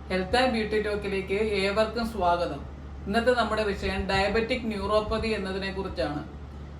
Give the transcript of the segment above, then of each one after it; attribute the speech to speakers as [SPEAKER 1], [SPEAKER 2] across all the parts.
[SPEAKER 1] Health and beauty ടോക്കിലേക്ക് ഏവർക്കും സ്വാഗതം. ഇന്നത്തെ നമ്മുടെ വിഷയം ഡയബറ്റിക് ന്യൂറോപ്പതി എന്നതിനെ കുറിച്ചാണ്.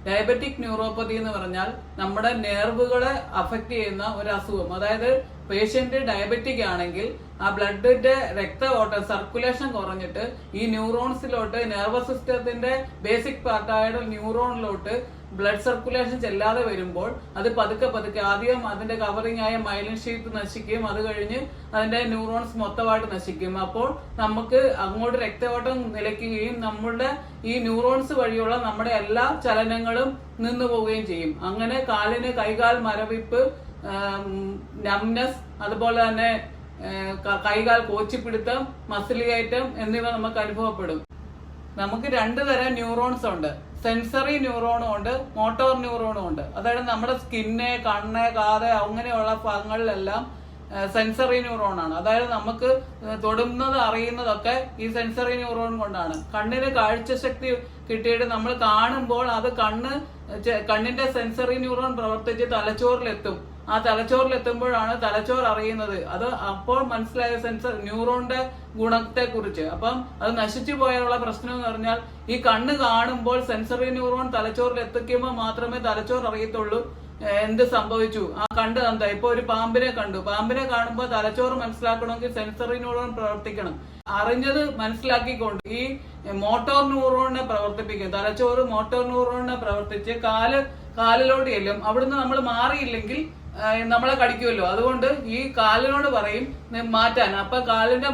[SPEAKER 1] ഡയബറ്റിക് ന്യൂറോപ്പതി എന്ന് പറഞ്ഞാൽ നമ്മുടെ നെർവുകളെ അഫക്റ്റ് ചെയ്യുന്ന ഒരു അസുഖം. അതായത് പേഷ്യന്റ് ഡയബറ്റിക് ആണെങ്കിൽ ആ ബ്ലഡിന്റെ രക്തഓട്ടം സർക്കുലേഷൻ കുറഞ്ഞിട്ട് ഈ ന്യൂറോൺസിലോട്ട് നെർവസ് സിസ്റ്റത്തിന്റെ ബേസിക് പാർട്ടായ ന്യൂറോണിലോട്ട് ബ്ലഡ് സർക്കുലേഷൻ ചെല്ലാതെ വരുമ്പോൾ അത് പതുക്കെ ആദ്യം അതിന്റെ കവറിംഗ് ആയ മൈലിൻ ഷീറ്റ് നശിക്കും. അത് കഴിഞ്ഞ് അതിന്റെ ന്യൂറോൺസ് മൊത്തമായിട്ട് നശിക്കും. അപ്പോൾ നമുക്ക് അങ്ങോട്ട് രക്തഓട്ടം നിലയ്ക്കുകയും നമ്മളുടെ ഈ ന്യൂറോൺസ് വഴിയുള്ള നമ്മുടെ എല്ലാ ചലനങ്ങളും നിന്നു പോവുകയും ചെയ്യും. അങ്ങനെ കാലിന് കൈകാൽ മരവിപ്പ്, നംനെസ്, അതുപോലെ തന്നെ കൈകാൽ കോച്ചിപ്പിടുത്തം, മസിൽ കയറ്റം എന്നിവ നമുക്ക് അനുഭവപ്പെടും. നമുക്ക് രണ്ടു തരം ന്യൂറോൺസ് ഉണ്ട്. സെൻസറി ന്യൂറോണും ഉണ്ട്, മോട്ടോർ ന്യൂറോണും ഉണ്ട്. അതായത് നമ്മുടെ സ്കിന്ന്, കണ്ണ്, കാത് അങ്ങനെയുള്ള ഭാഗങ്ങളിലെല്ലാം സെൻസറി ന്യൂറോൺ ആണ്. അതായത് നമുക്ക് തൊടുന്നത് അറിയുന്നതൊക്കെ ഈ സെൻസറി ന്യൂറോൺ കൊണ്ടാണ്. കണ്ണിന് കാഴ്ചശക്തി കിട്ടിയിട്ട് നമ്മൾ കാണുമ്പോൾ അത് കണ്ണിന്റെ സെൻസറി ന്യൂറോൺ പ്രവർത്തിച്ച് തലച്ചോറിലെത്തും. ആ തലച്ചോറിലെത്തുമ്പോഴാണ് തലച്ചോർ അറിയുന്നത്. അത് അപ്പോൾ മനസ്സിലായ സെൻസർ ന്യൂറോണിന്റെ ഗുണത്തെ കുറിച്ച്. അപ്പം അത് നശിച്ചു പോയാലുള്ള പ്രശ്നം എന്ന് പറഞ്ഞാൽ ഈ കണ്ണ് കാണുമ്പോൾ സെൻസറി ന്യൂറോൺ തലച്ചോറിൽ എത്തിക്കുമ്പോൾ മാത്രമേ തലച്ചോർ അറിയത്തുള്ളൂ എന്ത് സംഭവിച്ചു. ആ കണ്ട് എന്താ, ഇപ്പൊ ഒരു പാമ്പിനെ കണ്ടു, പാമ്പിനെ കാണുമ്പോൾ തലച്ചോറ് മനസ്സിലാക്കണമെങ്കിൽ സെൻസറി ന്യൂറോൺ പ്രവർത്തിക്കണം. അറിഞ്ഞത് മനസ്സിലാക്കിക്കൊണ്ട് ഈ മോട്ടോർ ന്യൂറോണിനെ പ്രവർത്തിപ്പിക്കും. തലച്ചോറ് മോട്ടോർ ന്യൂറോണിനെ പ്രവർത്തിച്ച് കാലിലോട്ട് ചെല്ലും. അവിടുന്ന് നമ്മൾ മാറിയില്ലെങ്കിൽ നമ്മളെ കടിക്കുമല്ലോ. അതുകൊണ്ട് ഈ കാലിനോട് പറയും മാറ്റാൻ. അപ്പൊ കാലിന്റെ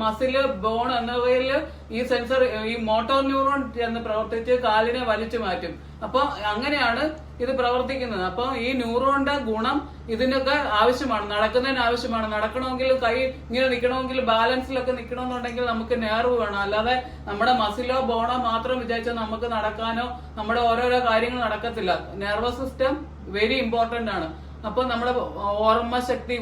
[SPEAKER 1] മസില്, ബോൺ എന്നിവയിൽ ഈ മോട്ടോർ ന്യൂറോൺ എന്ന് പ്രവർത്തിച്ച് കാലിനെ വലിച്ചു മാറ്റും. അപ്പൊ അങ്ങനെയാണ് ഇത് പ്രവർത്തിക്കുന്നത്. അപ്പൊ ഈ ന്യൂറോണിന്റെ ഗുണം ഇതിനൊക്കെ ആവശ്യമാണ്, നടക്കുന്നതിന് ആവശ്യമാണ്. നടക്കണമെങ്കിൽ കൈ ഇങ്ങനെ നിൽക്കണമെങ്കിൽ ബാലൻസിലൊക്കെ നിൽക്കണമെന്നുണ്ടെങ്കിൽ നമുക്ക് നെർവ് വേണം. അല്ലാതെ നമ്മുടെ മസിലോ ബോണോ മാത്രം വിചാരിച്ചാൽ നമുക്ക് നടക്കാനോ നമ്മുടെ ഓരോരോ കാര്യങ്ങൾ നടക്കത്തില്ല. നെർവസ് സിസ്റ്റം വെരി ഇമ്പോർട്ടന്റ് ആണ്. അപ്പൊ നമ്മുടെ ഓർമ്മശക്തി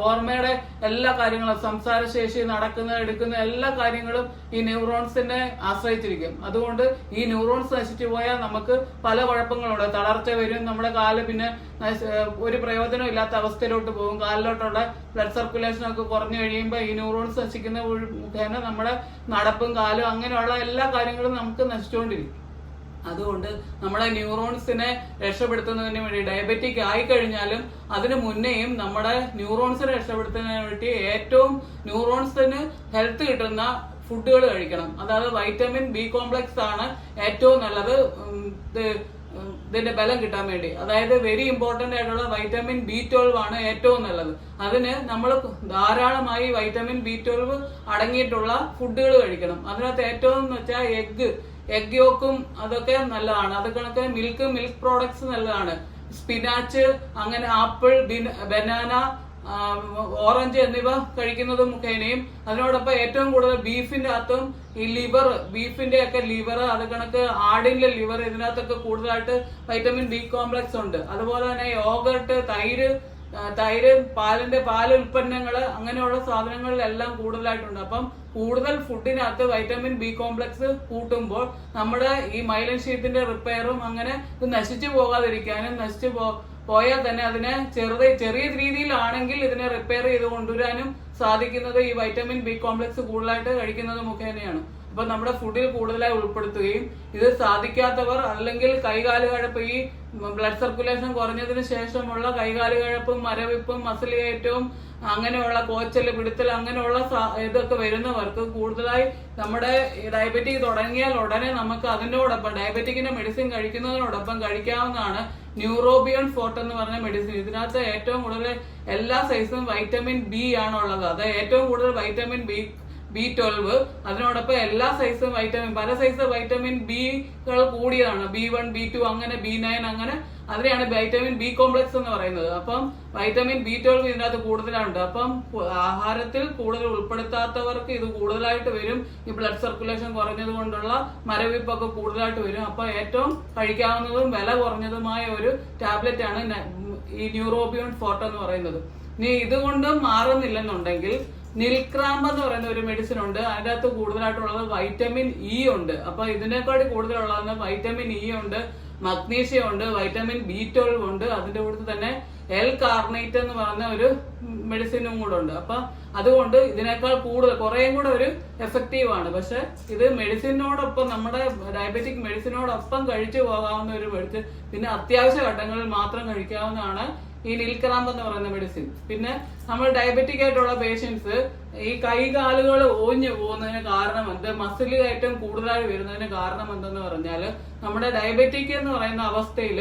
[SPEAKER 1] ഓർമ്മയുടെ എല്ലാ കാര്യങ്ങളും, സംസാരശേഷി, നടക്കുന്ന എടുക്കുന്ന എല്ലാ കാര്യങ്ങളും ഈ ന്യൂറോൺസിനെ ആശ്രയിച്ചിരിക്കും. അതുകൊണ്ട് ഈ ന്യൂറോൺസ് നശിച്ചു പോയാൽ നമുക്ക് പല കുഴപ്പങ്ങളുണ്ട്. തളർച്ച വരും, നമ്മുടെ കാല് പിന്നെ ഒരു പ്രയോജനം ഇല്ലാത്ത അവസ്ഥയിലോട്ട് പോകും. കാലിലോട്ടുള്ള ബ്ലഡ് സർക്കുലേഷൻ ഒക്കെ കുറഞ്ഞു കഴിയുമ്പോൾ ഈ ന്യൂറോൺസ് നശിക്കുന്ന മുഖേന നമ്മുടെ നടപ്പും കാലും അങ്ങനെയുള്ള എല്ലാ കാര്യങ്ങളും നമുക്ക് നശിച്ചുകൊണ്ടിരിക്കും. അതുകൊണ്ട് നമ്മുടെ ന്യൂറോൺസിനെ രക്ഷപ്പെടുത്തുന്നതിന് വേണ്ടി ഡയബറ്റിക് ആയി കഴിഞ്ഞാലും അതിനു മുന്നേയും നമ്മുടെ ന്യൂറോൺസിനെ രക്ഷപ്പെടുത്തുന്നതിന് വേണ്ടി ഏറ്റവും ന്യൂറോൺസിന് ഹെൽത്ത് കിട്ടുന്ന ഫുഡുകൾ കഴിക്കണം. അതായത് വൈറ്റമിൻ ബി കോംപ്ലക്സ് ആണ് ഏറ്റവും നല്ലത് ഇതിന്റെ ബലം കിട്ടാൻ വേണ്ടി. അതായത് വെരി ഇമ്പോർട്ടന്റ് ആയിട്ടുള്ള വൈറ്റമിൻ B12 ആണ് ഏറ്റവും നല്ലത്. അതിന് നമ്മൾ ധാരാളമായി വൈറ്റമിൻ B12 അടങ്ങിയിട്ടുള്ള ഫുഡുകൾ കഴിക്കണം. അതിനകത്ത് ഏറ്റവും എന്ന് വെച്ചാൽ എഗ് യോക്കും അതൊക്കെ നല്ലതാണ്. അത് കണക്ക് മിൽക്ക് പ്രോഡക്ട്സ് നല്ലതാണ്. സ്പിനാച്ച്, അങ്ങനെ ആപ്പിൾ, ബനാന, ഓറഞ്ച് എന്നിവ കഴിക്കുന്നത് മുഖേനയും അതിനോടൊപ്പം ഏറ്റവും കൂടുതൽ ബീഫിന്റെ അകത്തും ഈ ബീഫിന്റെ ഒക്കെ ലിവർ, അത് കണക്ക് ആടിന്റെ ലിവർ, ഇതിനകത്തൊക്കെ കൂടുതലായിട്ട് വൈറ്റമിൻ ബി കോംപ്ലക്സ് ഉണ്ട്. അതുപോലെ തന്നെ യോഗർട്ട്, തൈര്, പാൽ ഉൽപ്പന്നങ്ങള്, അങ്ങനെയുള്ള സാധനങ്ങളിലെല്ലാം കൂടുതലായിട്ടുണ്ട്. അപ്പം കൂടുതൽ ഫുഡിനകത്ത് വൈറ്റമിൻ ബി കോംപ്ലക്സ് കൂട്ടുമ്പോൾ നമ്മുടെ ഈ മൈലിൻ ഷീറ്റിന്റെ റിപ്പയറും അങ്ങനെ ഇത് നശിച്ചു പോകാതിരിക്കാനും, പോയാൽ തന്നെ അതിനെ ചെറിയ രീതിയിലാണെങ്കിൽ ഇതിനെ റിപ്പയർ ചെയ്ത് കൊണ്ടുവരാനും സാധിക്കുന്നത് ഈ വൈറ്റമിൻ ബി കോംപ്ലക്സ് കൂടുതലായിട്ട് കഴിക്കുന്നത് മുഖേനയാണ്. അപ്പൊ നമ്മുടെ ഫുഡിൽ കൂടുതലായി ഉൾപ്പെടുത്തുകയും ഇത് സാധിക്കാത്തവർ അല്ലെങ്കിൽ കൈകാല് കഴപ്പ്, ഈ ബ്ലഡ് സർക്കുലേഷൻ കുറഞ്ഞതിന് ശേഷമുള്ള കൈകാല് കഴപ്പും മരവിപ്പും മസിൽ കയറ്റവും അങ്ങനെയുള്ള കോച്ചല് പിടുത്തൽ അങ്ങനെയുള്ള ഇതൊക്കെ വരുന്നവർക്ക് കൂടുതലായി നമ്മുടെ ഡയബറ്റിക് തുടങ്ങിയാൽ ഉടനെ നമുക്ക് അതിനോടൊപ്പം ഡയബറ്റിക്കിന്റെ മെഡിസിൻ കഴിക്കുന്നതിനോടൊപ്പം കഴിക്കാവുന്നതാണ് ന്യൂറോബിയൺ ഫോർട്ട് എന്ന് പറഞ്ഞ മെഡിസിൻ. ഇതിനകത്ത് ഏറ്റവും കൂടുതൽ എല്ലാ സൈസും വൈറ്റമിൻ ബി ആണുള്ളത്. അത് ഏറ്റവും കൂടുതൽ വൈറ്റമിൻ B12, അതിനോടൊപ്പം എല്ലാ സൈസും പല സൈസ് വൈറ്റമിൻ ബികൾ കൂടിയതാണ്. B1, B2, അങ്ങനെ B9, അങ്ങനെ അതിനെയാണ് വൈറ്റമിൻ ബി കോംപ്ലക്സ് എന്ന് പറയുന്നത്. അപ്പം വൈറ്റമിൻ B12 ഇതിനകത്ത് കൂടുതലുണ്ട്. അപ്പം ആഹാരത്തിൽ കൂടുതൽ ഉൾപ്പെടുത്താത്തവർക്ക് ഇത് കൂടുതലായിട്ട് വരും. ഈ ബ്ലഡ് സർക്കുലേഷൻ കുറഞ്ഞത് കൊണ്ടുള്ള മരവിപ്പൊക്കെ കൂടുതലായിട്ട് വരും. അപ്പൊ ഏറ്റവും കഴിക്കാവുന്നതും വില കുറഞ്ഞതുമായ ഒരു ടാബ്ലറ്റ് ആണ് ഈ ന്യൂറോബിയോൺ ഫോർട്ട് എന്ന് പറയുന്നത്. ഇനി ഇതുകൊണ്ടും മാറുന്നില്ലെന്നുണ്ടെങ്കിൽ നിൽക്രാമ്പ് എന്ന് പറയുന്ന ഒരു മെഡിസിൻ ഉണ്ട്. അതിൻ്റെ അകത്ത് കൂടുതലായിട്ടുള്ളത് വൈറ്റമിൻ ഇ ഉണ്ട്. അപ്പൊ ഇതിനേക്കാൾ കൂടുതലുള്ളത് വൈറ്റമിൻ ഇ ഉണ്ട്, മഗ്നീഷ്യം ഉണ്ട്, വൈറ്റമിൻ B12 ഉണ്ട്, അതിന്റെ കൂടെ തന്നെ L-കാർണേറ്റ് എന്ന് പറയുന്ന ഒരു മെഡിസിനും കൂടെ ഉണ്ട്. അപ്പൊ അതുകൊണ്ട് ഇതിനേക്കാൾ കൂടുതൽ കുറേയും കൂടെ ഒരു എഫക്റ്റീവ് ആണ്. പക്ഷെ ഇത് മെഡിസിനോടൊപ്പം, നമ്മുടെ ഡയബറ്റിക് മെഡിസിനോടൊപ്പം കഴിച്ചു പോകാവുന്ന ഒരു മെഡിസിൻ, പിന്നെ അത്യാവശ്യ ഘട്ടങ്ങളിൽ മാത്രം കഴിക്കാവുന്നതാണ് ഈ നിൽക്രാമ്പ് എന്ന് പറയുന്ന മെഡിസിൻ. പിന്നെ നമ്മൾ ഡയബറ്റിക് ആയിട്ടുള്ള പേഷ്യൻസ് ഈ കൈകാലുകൾ ഓഞ്ഞു പോകുന്നതിന് കാരണം എന്ത്, മസിൽ കയറ്റം കൂടുതലായി വരുന്നതിന് കാരണം എന്തെന്ന് പറഞ്ഞാൽ, നമ്മുടെ ഡയബറ്റിക് എന്ന് പറയുന്ന അവസ്ഥയിൽ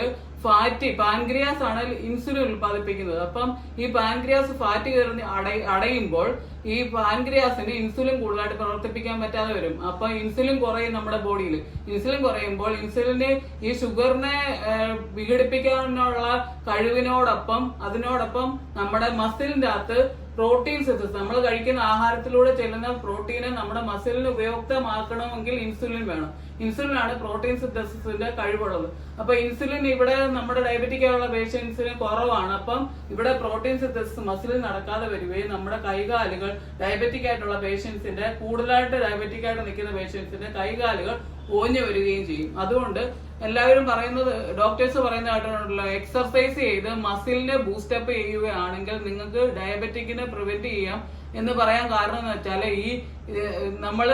[SPEAKER 1] പാൻക്രിയാസ് ആണ് ഇൻസുലിൻ ഉൽപ്പാദിപ്പിക്കുന്നത്. അപ്പം ഈ പാൻക്രിയാസ് ഫാറ്റ് കയറി അടയുമ്പോൾ ഈ പാൻക്രിയാസിന് ഇൻസുലിൻ കൂടുതലായിട്ട് പ്രവർത്തിപ്പിക്കാൻ പറ്റാതെ വരും. അപ്പൊ ഇൻസുലിൻ കുറയും നമ്മുടെ ബോഡിയിൽ. ഇൻസുലിൻ കുറയുമ്പോൾ ഇൻസുലിന് ഈ ഷുഗറിനെ വിഘടിപ്പിക്കാനുള്ള കഴിവിനോടൊപ്പം അതിനോടൊപ്പം നമ്മുടെ മസിലിന്റെ അകത്ത് പ്രോട്ടീൻ സിന്തസിസ്, നമ്മൾ കഴിക്കുന്ന ആഹാരത്തിലൂടെ ചെല്ലുന്ന പ്രോട്ടീനെ നമ്മുടെ മസിലിന് ഉപയുക്തമാക്കണമെങ്കിൽ ഇൻസുലിൻ വേണം. ഇൻസുലിനാണ് പ്രോട്ടീൻ സിന്തസിസിന്റെ കഴിവുള്ളത്. അപ്പൊ ഇൻസുലിൻ ഇവിടെ നമ്മുടെ ഡയബറ്റിക് ആയുള്ള പേഷ്യൻസിന് കുറവാണ്. അപ്പം ഇവിടെ പ്രോട്ടീൻ സിന്തസിസ് മസിലിൽ നടക്കാതെ വരികയും നമ്മുടെ കൈകാലുകൾ ഡയബറ്റിക് ആയിട്ടുള്ള പേഷ്യൻസിന്റെ, കൂടുതലായിട്ട് ഡയബറ്റിക് ആയിട്ട് നിൽക്കുന്ന പേഷ്യൻസിന്റെ കൈകാലുകൾ ഓഞ്ഞു വരികയും ചെയ്യും. അതുകൊണ്ട് എല്ലാവരും പറയുന്നത്, ഡോക്ടേഴ്സ് പറയുന്നതായിട്ടുണ്ടല്ലോ, എക്സർസൈസ് ചെയ്ത് മസിലിനെ ബൂസ്റ്റപ്പ് ചെയ്യുകയാണെങ്കിൽ നിങ്ങൾക്ക് ഡയബറ്റിക്കിനെ പ്രിവെന്റ് ചെയ്യാം എന്ന് പറയാൻ കാരണം എന്ന് വെച്ചാൽ, ഈ നമ്മൾ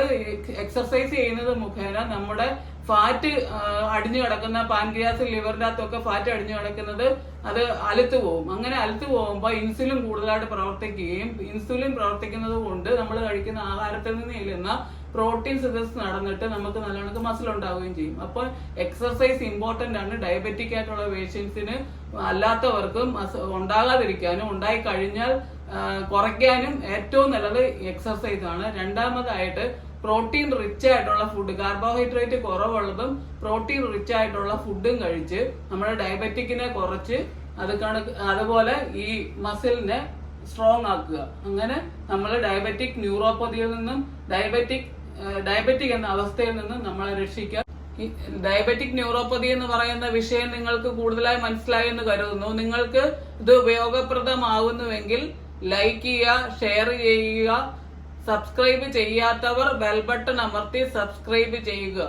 [SPEAKER 1] എക്സർസൈസ് ചെയ്യുന്നത് മുഖേന നമ്മുടെ ഫാറ്റ് അടിഞ്ഞു കിടക്കുന്ന പാൻക്രിയാസ്, ലിവറിന്റെ അകത്തൊക്കെ ഫാറ്റ് അടിഞ്ഞു കിടക്കുന്നത് അത് അലുത്തു പോകും. അങ്ങനെ അലുത്തു പോകുമ്പോൾ ഇൻസുലിൻ കൂടുതലായിട്ട് പ്രവർത്തിക്കുകയും, ഇൻസുലിൻ പ്രവർത്തിക്കുന്നത് കൊണ്ട് നമ്മൾ കഴിക്കുന്ന ആഹാരത്തിൽ നിന്ന് ചെല്ലുന്ന പ്രോട്ടീൻ സിന്തസിസ് നടന്നിട്ട് നമുക്ക് നല്ലവണ്ണം മസിൽ ഉണ്ടാവുകയും ചെയ്യും. അപ്പോൾ എക്സർസൈസ് ഇമ്പോർട്ടന്റ് ആണ് ഡയബറ്റിക് ആയിട്ടുള്ള പേഷ്യൻസിന്. അല്ലാത്തവർക്കും ഉണ്ടാകാതിരിക്കാനും ഉണ്ടായി കഴിഞ്ഞാൽ കുറയ്ക്കാനും ഏറ്റവും നല്ലത് എക്സർസൈസ് ആണ്. രണ്ടാമതായിട്ട് പ്രോട്ടീൻ റിച്ച് ആയിട്ടുള്ള ഫുഡ്, കാർബോഹൈഡ്രേറ്റ് കുറവുള്ളതും പ്രോട്ടീൻ റിച്ച് ആയിട്ടുള്ള ഫുഡും കഴിച്ച് നമ്മുടെ ഡയബറ്റിക്കിനെ കുറച്ച് അതുപോലെ ഈ മസിലിനെ സ്ട്രോങ് ആക്കുക. അങ്ങനെ നമ്മൾ ഡയബറ്റിക് ന്യൂറോപ്പതിയിൽ നിന്നും ഡയബറ്റിക് എന്ന അവസ്ഥയിൽ നിന്നും നമ്മളെ രക്ഷിക്കുക. ഡയബറ്റിക് ന്യൂറോപ്പതി എന്ന് പറയുന്ന വിഷയം നിങ്ങൾക്ക് കൂടുതലായി മനസ്സിലായി എന്ന് കരുതുന്നു. നിങ്ങൾക്ക് ഇത് ഉപയോഗപ്രദമാകുന്നുവെങ്കിൽ ലൈക്ക് ചെയ്യുക, ഷെയർ ചെയ്യുക. സബ്സ്ക്രൈബ് ചെയ്യാത്തവർ ബെൽ ബട്ടൺ അമർത്തി സബ്സ്ക്രൈബ് ചെയ്യുക.